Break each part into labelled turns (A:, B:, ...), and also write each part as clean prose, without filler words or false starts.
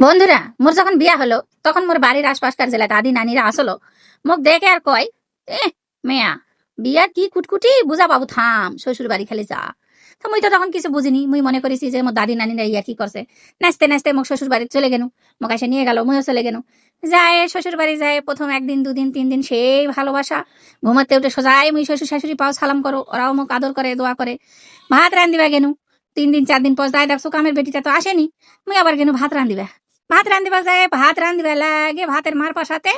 A: বন্ধুরা, মোর যখন বিয়া হলো তখন মোর বাড়ির আশপাশকার জেলা দাদি নানিরা আসলো। মোক দেখে আর কয়, এ মেয়া, বিয়ার কি কুটকুটি বুঝা বাবু, থাম, শ্বশুর বাড়ি খালি যা। তো মুই তো তখন কিছু বুঝিনি, মুই মনে করেছি যে মোর দাদি নানিরা ইয়া কি করছে। নাচতে নাচতে মোক শ্বশুর বাড়ি চলে গেনু, মোক এসে নিয়ে গেল, মুইও চলে গেনু। যায় শ্বশুর বাড়ি, যায় প্রথম একদিন দুদিন তিন দিন সেই ভালোবাসা। ঘুমাতে উঠে সোজাই মুই শ্বশুর শাশুড়ি পাও সালাম করো, ওরাও মোক আদর করে, দোয়া করে। ভাত রান্দিবা গেনু, 3 দিন 4 দিন পর যায় দেখছো কামের বেটিটা তো আসেনি। মুই আবার গেনু ভাত রান্দিবা। ভাত রান্দিবা যায়, ভাত রান্দিবা লাগে ভাতের মার পাশাতে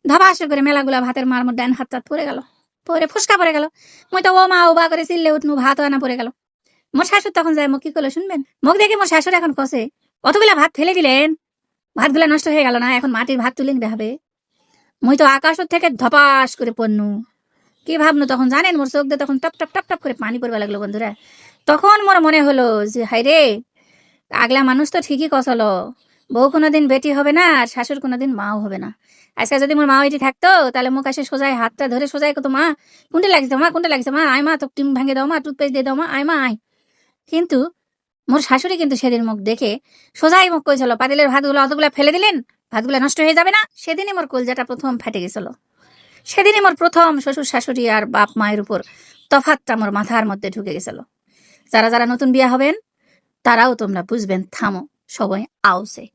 A: ধবাস করে মেলাগুলা ভাতের মার মোর ডান হাতটা পড়ে গেল, পরে ফুসকা পড়ে গেল। মুই তো ও মা ও বা করে চিল্লে উঠনু, ভাত আনা পড়ে গেল। মোর শাশুর তখন যায়, মোক কি করলো শুনবেন? মোক দেখে মোর শাশুর এখন কষে, অতগুলা ভাত ফেলে দিলেন, ভাতগুলা নষ্ট হয়ে গেল না, এখন মাটির ভাত তুলে নিবে হবে। মুই তো আকাশ থেকে ধপাস করে পড়নু। কি ভাবনু তখন জানেন? মোর চোখ দিয়ে তখন টপ টপ টপ টপ করে পানি পড়বে লাগলো বন্ধুরা। তখন মোর মনে হলো যে হাই রে, আগলা মানুষ তো ঠিকই কষলো, বউ কোনোদিন বেটি হবে না আর শাশুর কোনোদিন মাও হবে না। আজকে যদি মোর মা বেটি থাকতো তাহলে মুখ আসে সোজাই হাতটা ধরে সোজাই কত, মা কোনটা লাগছে, মা কোনটা লাগছে, মা আয়, মা তো টিম ভেঙে দাও, মা টুথপেস্ট দিয়ে দাও, মা আয়, মা আয়। কিন্তু মোর শাশুড়ি কিন্তু সেদিন মুখ দেখে সোজাই মুখ কইছিল, পাতিলের ভাতগুলো অতগুলা ফেলে দিলেন, ভাতগুলা নষ্ট হয়ে যাবে না। সেদিনই মোর কলজাটা প্রথম ফেটে গেছিল। সেদিনই মোর প্রথম শ্বশুর শাশুড়ি আর বাপ মায়ের উপর তফাতটা মোর মাথার মধ্যে ঢুকে গেছিল। যারা যারা নতুন বিয়া হবেন তারাও তোমরা বুঝবেন, থামো, সবাই আউসে।